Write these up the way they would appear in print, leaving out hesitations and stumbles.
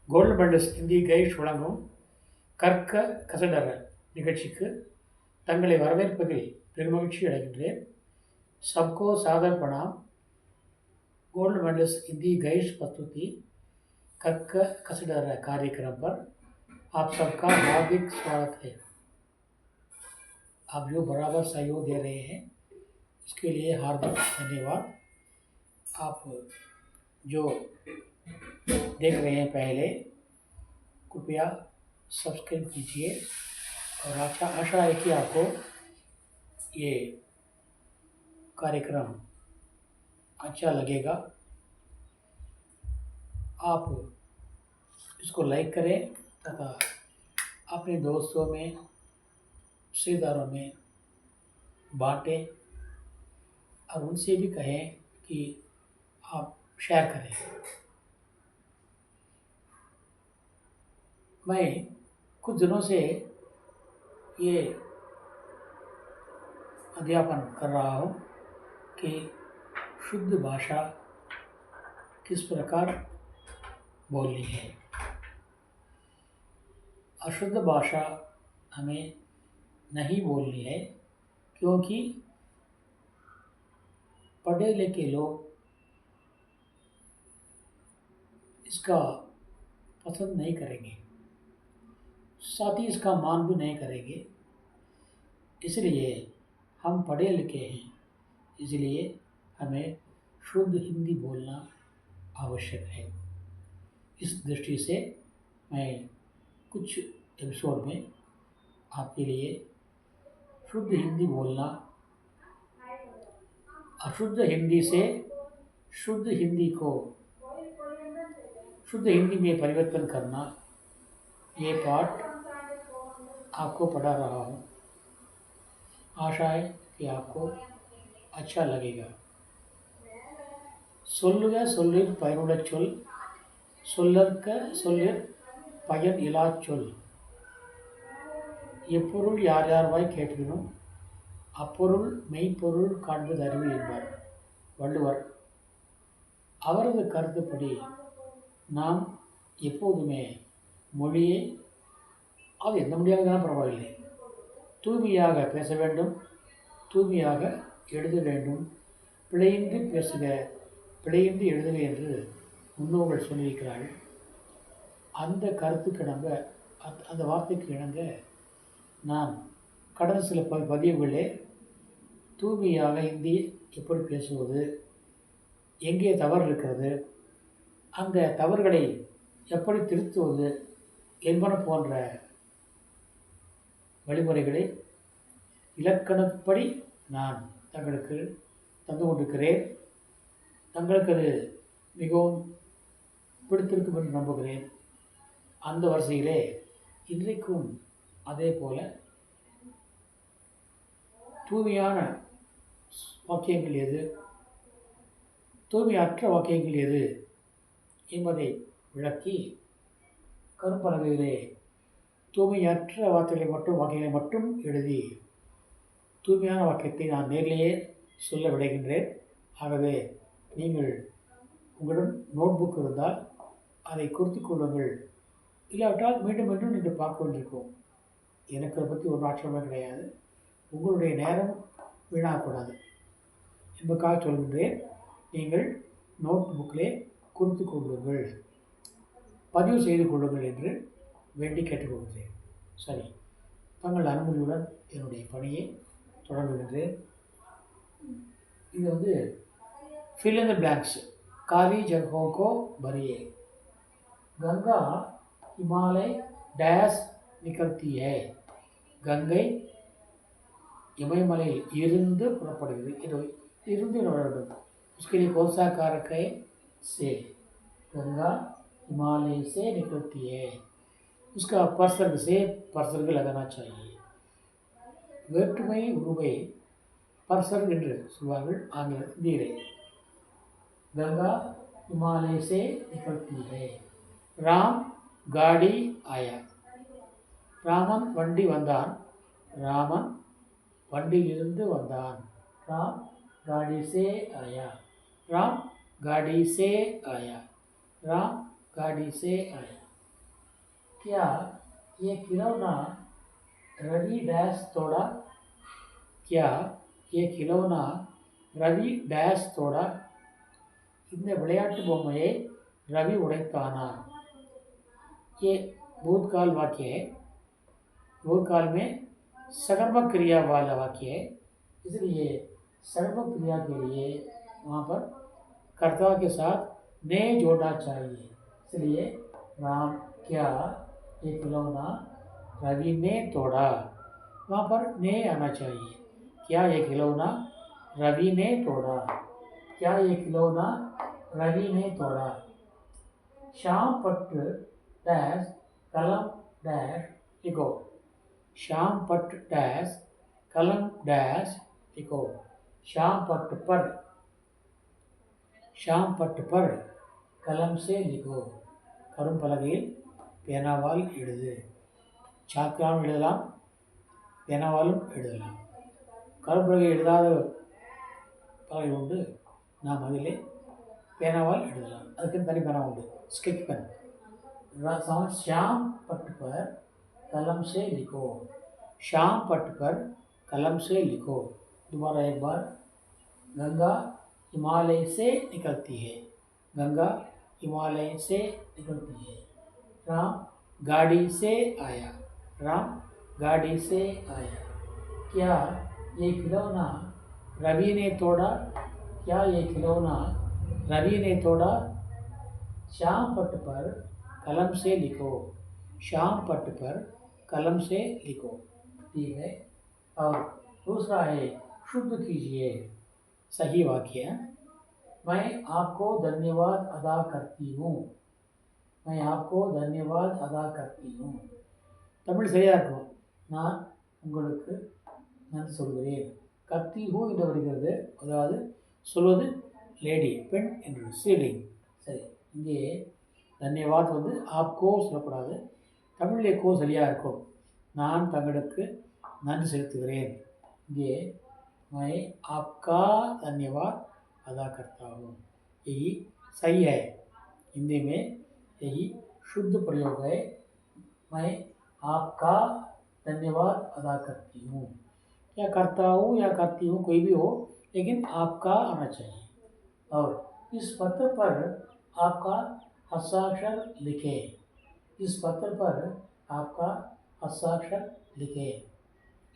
Gold medals Hindi guide வழங்கும் கற்க கசடற நிகழ்ச்சிக்கு தங்களை வரவேற்பதில் பெருமகிழ்ச்சி அடைகின்றேன். सबको सादर प्रणाम. गोल्ड मेडल्स हिंदी गाइड्स प्रस्तुति कक्क कसिडर कार्यक्रम पर आप सबका हार्दिक स्वागत है. आप जो बराबर सहयोग दे रहे हैं इसके लिए हार्दिक धन्यवाद. आप जो देख रहे हैं पहले कृपया सब्सक्राइब कीजिए और आशा है कि आपको ये कार्यक्रम अच्छा लगेगा. आप इसको लाइक करें तथा अपने दोस्तों में रिश्तेदारों में बांटें और उनसे भी कहें कि आप शेयर करें. मैं कुछ दिनों से ये अध्यापन कर रहा हूँ कि शुद्ध भाषा किस प्रकार बोलनी है. अशुद्ध भाषा हमें नहीं बोलनी है क्योंकि पढ़े लिखे लोग इसका पसंद नहीं करेंगे, साथ ही इसका मान भी नहीं करेंगे. इसलिए हम पढ़े लिखे हैं, इसलिए हमें शुद्ध हिंदी बोलना आवश्यक है. इस दृष्टि से मैं कुछ एपिसोड में आपके लिए शुद्ध हिंदी बोलना, अशुद्ध हिंदी से शुद्ध हिंदी को शुद्ध हिंदी में परिवर्तन करना, ये पाठ आपको पढ़ा रहा हूँ. आशा है कि आपको अच्छा लगेगा. சொல்லுக சொல்லிற் பயனுள்ளச் சொல், சொல்லற்க சொல்லிற் பயன் இலாச் சொல். எப்பொருள் யார் யார்வாய் கேட்பினும் அப்பொருள் மெய்ப்பொருள் காண்பது அறிவு என்பார் வள்ளுவர். அவரது கருத்துப்படி நாம் எப்போதுமே மொழியை, அது எந்த மொழியாக இருந்தாலும் பரவாயில்லை, தூய்மையாக பேச வேண்டும், தூய்மையாக எழுத வேண்டும். பிழையின்றி பேசுக, பிழையின்றி எழுதுக என்று முன்னோர்கள் சொல்லியிருக்கிறார்கள். அந்த கருத்துக்கு இணங்க, அந்த வார்த்தைக்கு இணங்க நான் கடந்த சில பதிவுகளே தூய்மையாக ஹிந்தி எப்படி பேசுவது, எங்கே தவறு இருக்கிறது, அந்த தவறுகளை எப்படி திருத்துவது என்பன போன்ற வழிமுறைகளை இலக்கணப்படி நான் தங்களுக்கு தந்து கொண்டிருக்கிறேன். தங்களுக்கு அது மிகவும் பிடித்திருக்கும் என்று நம்புகிறேன். அந்த வரிசையிலே இன்றைக்கும் அதே போல தூய்மையான வாக்கியங்கள் எது, தூய்மையற்ற வாக்கியங்கள் எது என்பதை விளக்கி கரும்பலகையிலே தூய்மையற்ற வாக்கியங்களை மட்டும் எழுதி தூய்மையான வாக்கியத்தை நான் நேரிலேயே சொல்ல விளைகின்றேன். ஆகவே நீங்கள் உங்களிடம் நோட்புக் இருந்தால் அதை குறித்து கொள்ளுங்கள். இல்லாவிட்டால் மீண்டும் மீண்டும் நீங்கள் பார்க்க வேண்டியிருக்கும். எனக்கு அதை பற்றி ஒரு ஆட்சேபமே கிடையாது. உங்களுடைய நேரம் வீணாகக்கூடாது என்பதற்காக சொல்கின்றேன். நீங்கள் நோட் புக்கிலே குறித்து கொள்ளுங்கள், பதிவு செய்து கொள்ளுங்கள் என்று வேண்டி கேட்டுக்கொள்கிறேன். சரி, தங்கள் அனுமதியுடன் என்னுடைய பணியை தொடங்குகின்றேன். இது fill in the blanks. काली जगहों को भरिए. गंगा हिमालय डैश निकलती है. गंगை இமயமலையில் இருந்து புறப்படுகிறது. இருந்து வேண்டும். उसके लिए कौन सा कारक है? से. गंगा हिमालय से निकलती है. उसका उपसर्ग से परसर्ग लगाना चाहिए. வேற்றுமை உருவை பர்சர்க் என்று சொல்வார்கள் ஆங்கில ஹிந்தியிலே. गंगा हिमालय से निकलती है. राम गाड़ी आया. ராமன் வண்டி வந்தான். ராமன் வண்டியிலிருந்து வந்தான். ராம் गाड़ी से आया. राम गाड़ी से आया. राम गाड़ी से आया. क्या ये खिलौना रवि डैश तोड़ा? क्या ये खिलौना रवि डैश तोड़ा? இந்த விளையாட்டு பொம்மையை रवि उड़ैताना? ये भूतकाल वाक्य है। भूतकाल में सकर्मक क्रिया वाला वाक्य है, इसलिए सकर्मक क्रिया के लिए वहाँ पर कर्ता के साथ ने जोड़ना चाहिए। इसलिए राम क्या ये खिलौना रवि ने तोड़ा, वहाँ पर ने आना चाहिए। क्या ये खिलौना रवि ने तोड़ा? क्या ये खिलौना रवि ने तोड़ा? श्याम पट डैश कलम डैश लिखो। श्याम पट डैश कलम डैश लिखो। श्याम पट पर कलम से लिखो। கரும்பலகையில் பேனாவால் எழுது. சாக்காலும் எழுதலாம், பேனாவாலும் எழுதலாம். கரும்பலகை எழுதாத பலகை உண்டு, நாம் அதிலே பேனாவால் எழுதலாம். அதுக்குன்னு தனி பேனா உண்டு, स्केच पेन. श्याम पट पर कलम से लिखो। श्याम पट पर कलम से लिखो। दोबारा एक बार। गंगा हिमालय से निकलती है। गंगा हिमालय से निकलती है। राम गाड़ी से आया। राम गाड़ी से आया। क्या ये खिलौना रवि ने तोड़ा? क्या ये खिलौना रवि ने तोड़ा? श्याम पट पर कलम से लिखो। श्याम पट पर कलम से लिखो। ठीक है। और दूसरा है शुद्ध कीजिए सही वाक्य। मैं आपको धन्यवाद अदा करती हूँ। मैं आपको धन्यवाद अदा करती हूँ. தமிழ் சரியாக இருக்கும். நான் உங்களுக்கு நன்றி சொல்கிறேன். கத்தி ஹூ என்று வருகிறது, அதாவது சொல்வது லேடி, பெண் என்று ஸ்ரீலிங். சரி, இங்கே தன்யவாத் வந்து ஆப்கோ சொல்லக்கூடாது. தமிழிலே கோ சரியாக இருக்கும். நான் தங்களுக்கு நன்றி செலுத்துகிறேன். இங்கே मैं आपका धन्यवाद अदा करता हूँ, यही सही है. हिंदी में यही शुद्ध प्रयोग है. मैं आपका धन्यवाद अदा करती हूँ, या करता हूँ या करती हूँ, कोई भी हो, लेकिन आपका आना चाहिए. और इस पत्र पर आपका हस्ताक्षर लिखें. इस पत्र पर आपका हस्ताक्षर लिखें.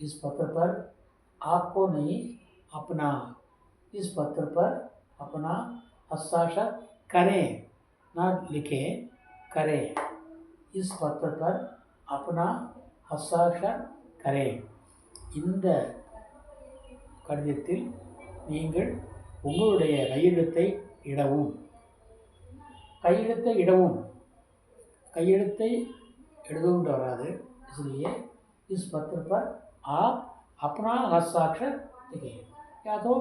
इस पत्र पर आपको नहीं, अपना. इस पत्र पर अपना हस्ताक्षर करें, ना लिखें, करें. इस पत्र पर अपना हस्ताक्षर करें. இந்த கடிதத்தில் நீங்கள் உங்களுடைய கையெழுத்தை இடவும். கையெழுத்தை இடவும், கையெழுத்தை எழுதவும் வராது. इसलिए इस पत्र पर आप अपना हस्ताक्षर लिखें, या तो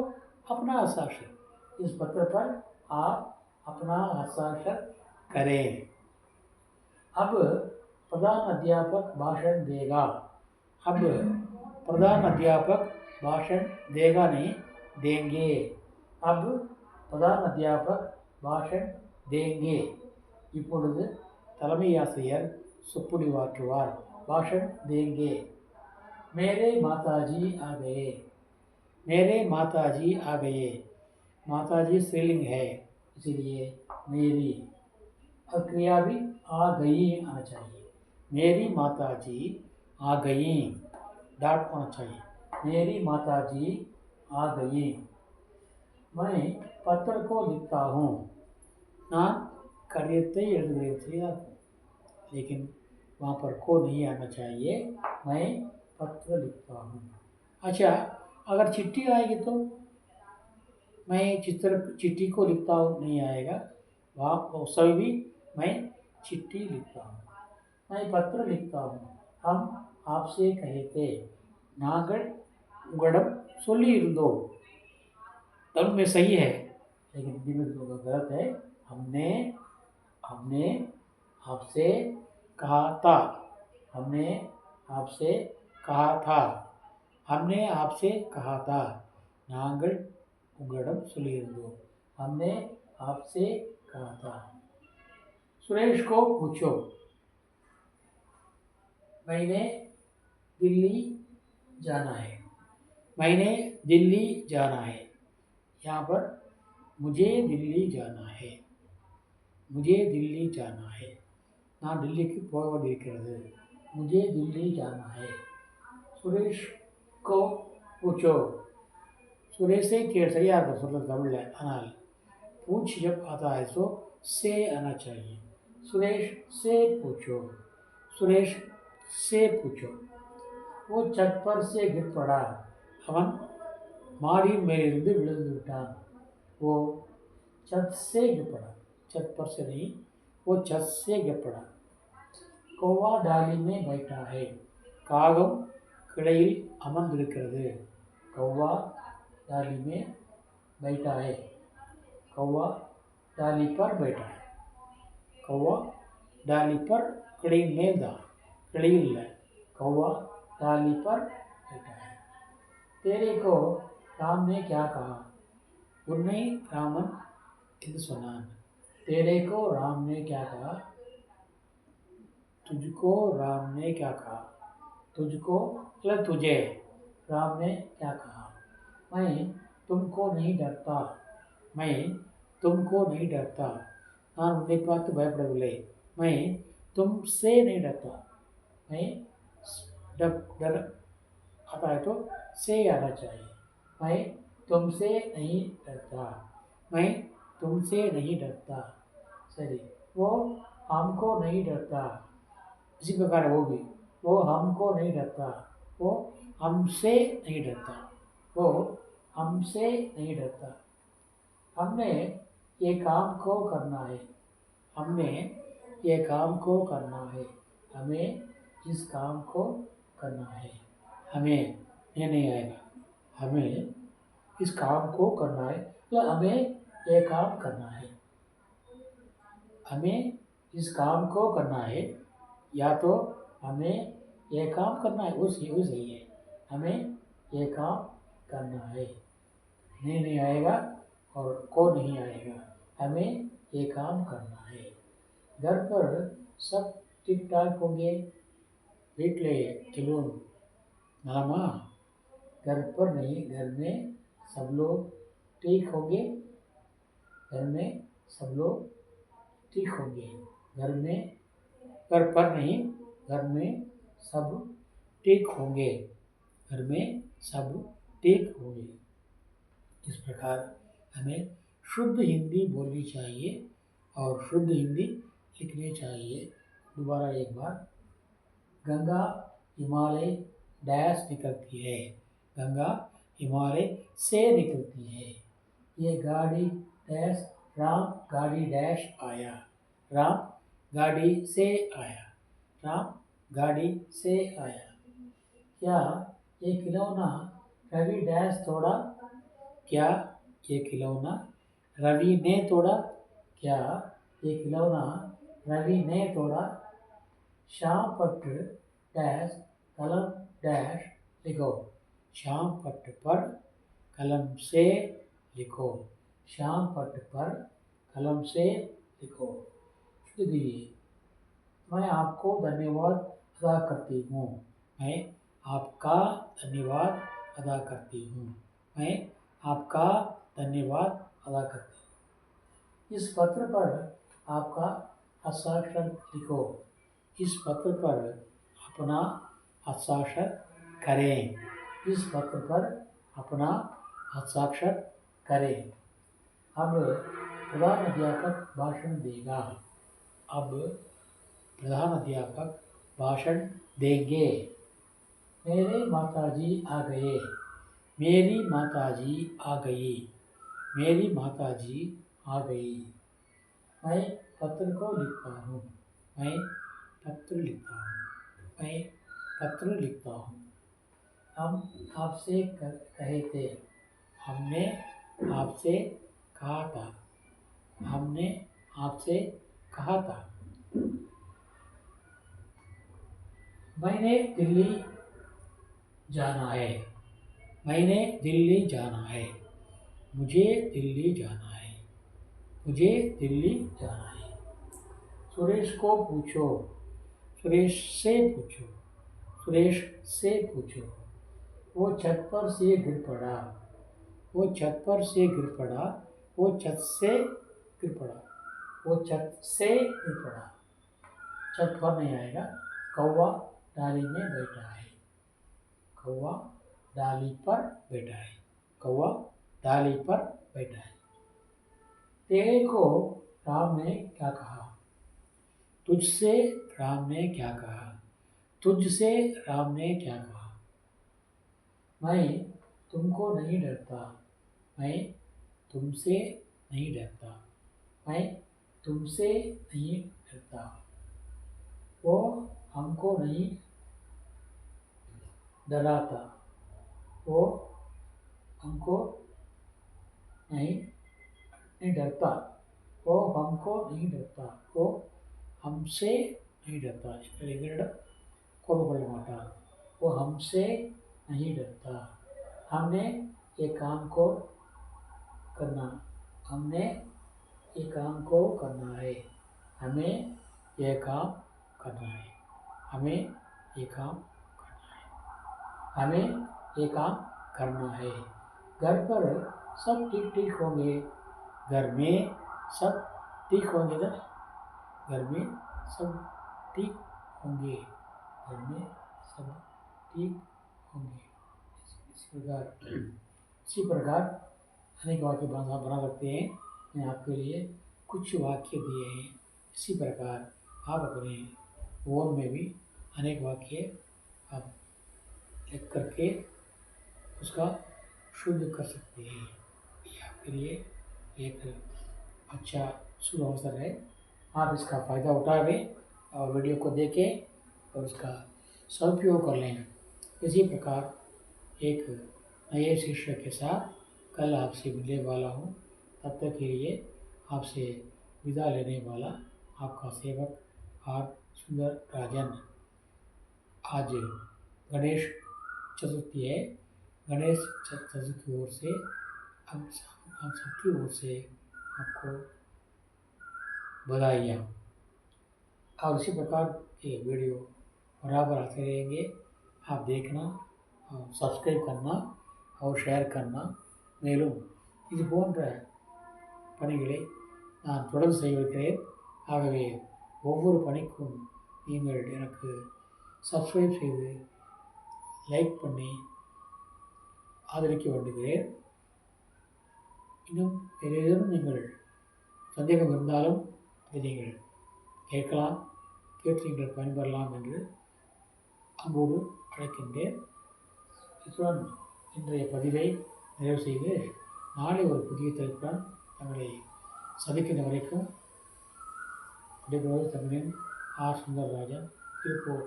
अपना हस्ताक्षर. इस पत्र पर आप अपना हस्ताक्षर करें. अब प्रधान अध्यापक भाषण देगा. अब प्रधान अध्यापक भाषण देगा नहीं, देंगे. अब प्रधान अध्यापक भाषण देंगे. இப்பொழுது தலைமை ஆசிரியர் சொற்பொழிவாற்றுவார். भाषण देंगे. मेरे माताजी आ गए. मेरे माताजी आ गए. माताजी स्त्रीलिंग है, इसलिए मेरी. और क्रिया भी आ गई आना चाहिए. मेरी माताजी आ गई, डॉट होना चाहिए. मेरी माताजी आ गई. मैं पत्र को लिखता हूँ. நான் கடிதத்தை எழுதுகிறேன், சரியா இருக்கும். लेकिन वहाँ पर को नहीं आना चाहिए. मैं पत्र लिखता हूँ. अच्छा, अगर चिट्ठी आएगी तो मैं चिट्ठी को लिखता हूँ नहीं आएगा. वहाँ सभी भी मैं चिट्ठी लिखता हूँ. मैं पत्र लिखता हूँ. हम आपसे कहे थे. நாங்கள் உங்களிடம் சொல்லி இருந்தோம். तब में सही है, लेकिन हिंदी में तो गलत है. हमने आपसे कहा था. हमने आपसे कहा था. हमने आपसे कहा था. நாங்கள் உங்களிடம் சொல்லியிருந்தோம். हमने आपसे कहा था. सुरेश को पूछो. मैंने दिल्ली जाना है। मैंने दिल्ली जाना है। यहाँ पर मुझे दिल्ली जाना है। मुझे दिल्ली जाना है. நான் டில்லிக்கு போக வேண்டியிருக்கிறது. मुझे दिल्ली जाना है. சுரேஷ் को पूछो. सुरेशை சரியாக இருக்கும் சொல்கிறது தமிழில். ஆனால் पूछ जब आता है तो से आना चाहिए. सुरेश से पूछो. सुरेश से पूछो. वो छत पर से गिर पड़ा. அவன் மாடியின் மேலிருந்து விழுந்து விட்டான். वो छत से गिर पड़ा. छत पर से नहीं, वो छत से गिर पड़ा. कौवा डाली में बैठा है. காகம் கிளையில் அமர்ந்திருக்கிறது. कौवा डाली में बैठा है. कौवा डाली पर बैठा है. कौवा डाली पर கிளையின் மேல் தான், கிளையில் இல்லை. कौवा डाली पर बैठा है. तेरे को राम ने क्या कहा. उन्हें रामन என்று சொன்னான். तेरे को राम ने क्या कहा. तुझको राम ने क्या कहा. तुझको मतलब तुझे राम ने क्या कहा. मैं तुमको नहीं डरता. मैं तुमको नहीं डरता. நான் உன்னை பார்த்து பயப்படவில்லை. मैं तुमसे नहीं डरता. मैं डर आता है तो से आना चाहिए. मैं तुमसे नहीं डरता. मैं तुमसे नहीं डरता. सही. वो हमको नहीं डरता. इसी प्रकार वो भी. वो हमको नहीं डरता. वो हमसे नहीं डरता. वो हमसे नहीं डरता. हमने ये काम को करना है. हमने ये काम को करना है. हमें इस काम को करना है. हमें ये नहीं आएगा. हमें इस काम को करना है तो हमें ये काम करना है. हमें इस काम को करना है या तो हमें ये काम करना है. वो सही है. हमें ये काम करना है. नहीं आएगा और को नहीं आएगा. हमें ये काम करना है. घर पर सब ठीक ठाक होंगे. வீட்டிலே எல்லோரும் நலமா. घर पर नहीं, घर में सब लोग ठीक होंगे. घर में सब लोग ठीक होंगे. घर में, घर पर नहीं, घर में सब ठीक होंगे. घर में सब ठीक होंगे. इस प्रकार हमें शुद्ध हिंदी बोलनी चाहिए और शुद्ध हिंदी लिखनी चाहिए. दोबारा एक बार. गंगा हिमालय डैश निकलती है. गंगा हिमालय से निकलती है. ये गाड़ी डैश. राम गाड़ी डैश आया. राम गाड़ी से आया. राम गाड़ी से आया. क्या ये खिलौना रवि डैश तोड़ा. क्या ये खिलौना रवि ने तोड़ा. क्या ये खिलौना रवि ने तोड़ा. श्याम पट डैश कलम डैश लिखो. श्याम पट पर कलम से लिखो. श्याम पट पर कलम से लिखो. दीजिए. मैं आपको धन्यवाद अदा करती हूँ. मैं आपका धन्यवाद अदा करती हूँ. मैं आपका धन्यवाद अदा करती हूँ. इस पत्र पर आपका हस्ताक्षर लिखो. इस पत्र पर अपना हस्ताक्षर करें. इस पत्र पर अपना हस्ताक्षर करें. अब प्रधान अध्यापक भाषण देगा. अब प्रधान अध्यापक भाषण देंगे. मेरे माताजी आ गए. मेरी माताजी आ गई. मेरी माताजी आ गई. मैं पत्र को लिखता हूँ. मैं पत्र लिखता हूँ. मैं पत्र लिखता हूँ. हम आपसे कहे थे. हमने आपसे कहा था. हमने आपसे कहा था. मैंने दिल्ली जाना है. मैंने दिल्ली जाना है. मुझे दिल्ली जाना है. मुझे दिल्ली जाना है. सुरेश को पूछो. सुरेश से पूछो. सुरेश से पूछो। वो छत पर से गिर पड़ा। वो छत पर से गिर पड़ा। वो छत से गिर पड़ा। वो छत से गिर पड़ा। छत पर नहीं आएगा। कौवा डाली में बैठा है। कौवा डाली पर बैठा है। कौवा डाली पर बैठा है। तेरे को राम ने क्या कहा? तुझसे राम ने क्या कहा? तुझसे राम ने क्या कहा? मैं तुमको नहीं डरता। मैं तुमसे नहीं डरता। मैं तुमसे नहीं डरता। वो हमको नहीं डराता। वो हमको नहीं डरता। वो हमको नहीं डरता। वो हमसे नहीं डरता। ఇక్కడ ఎగరడ కోపపడమాట. वो हमसे नहीं डरता। हमने ये काम को करना। हमने ये काम को करना है। हमें यह काम करना है। हमें ये काम करना है। हमें ये काम करना है। घर पर सब ठीक ठीक होंगे। घर में सब ठीक होंगे ना? घर में सब ठीक होंगे। घर में सब ठीक होंगे। इसी प्रकार अनेक वाक्य बना सकते हैं। मैं आपके लिए कुछ वाक्य दिए हैं। इसी प्रकार आप अपने फोन में भी अनेक वाक्य आप लिख करके उसका शुद्ध कर सकते हैं। ये आपके लिए एक अच्छा शुभ अवसर है। आप इसका फ़ायदा उठावें और वीडियो को देखें और उसका सदुपयोग कर लें। इसी प्रकार एक नए शिष्य के साथ कल आपसे मिलने वाला हूँ। तब तक के लिए आपसे विदा लेने वाला आपका सेवक आर सुंदर राजन। आज गणेश चतुर्थी है। गणेश चतुर्थी की ओर से हम सबकी ओर से आपको बधाइयाँ। और इसी प्रकार के वीडियो बराबर आते रहेंगे। आप देखना और சப்ஸ்கிரைப் करना और ஷேர் करना. மேலும் இது போன்ற பணிகளை நான் தொடர்ந்து செய்திருக்கிறேன். ஆகவே ஒவ்வொரு பணிக்கும் நீங்கள் எனக்கு சப்ஸ்கிரைப் செய்து லைக் பண்ணி ஆதரிக்க வேண்டுகிறேன். இன்னும் வேறு ஏதேனும் நீங்கள் சந்தேகம் இருந்தாலும் அதை நீங்கள் கேட்கலாம். கேட்டு நீங்கள் பயன்பெறலாம் என்று அன்போடு அழைக்கின்றேன். இத்துடன் இன்றைய பதிவை நிறைவு செய்து நாளை ஒரு புதிய தலைப்புடன் தங்களை சந்திக்கின்ற வரைக்கும் விடைபெறுவது தமிழின் ஆர் சுந்தரராஜன், திருப்பூர்.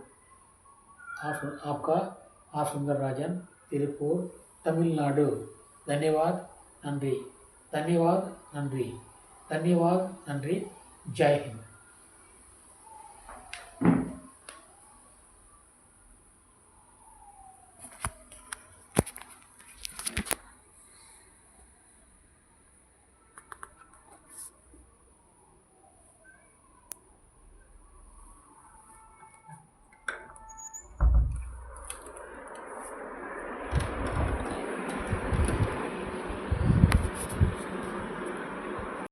आपका आर सुंदरराजन, तिरुपुर, तमिलनाडु. धन्यवाद, नंदी. धन्यवाद, नंदी. धन्यवाद, नंदी. जय हिंद.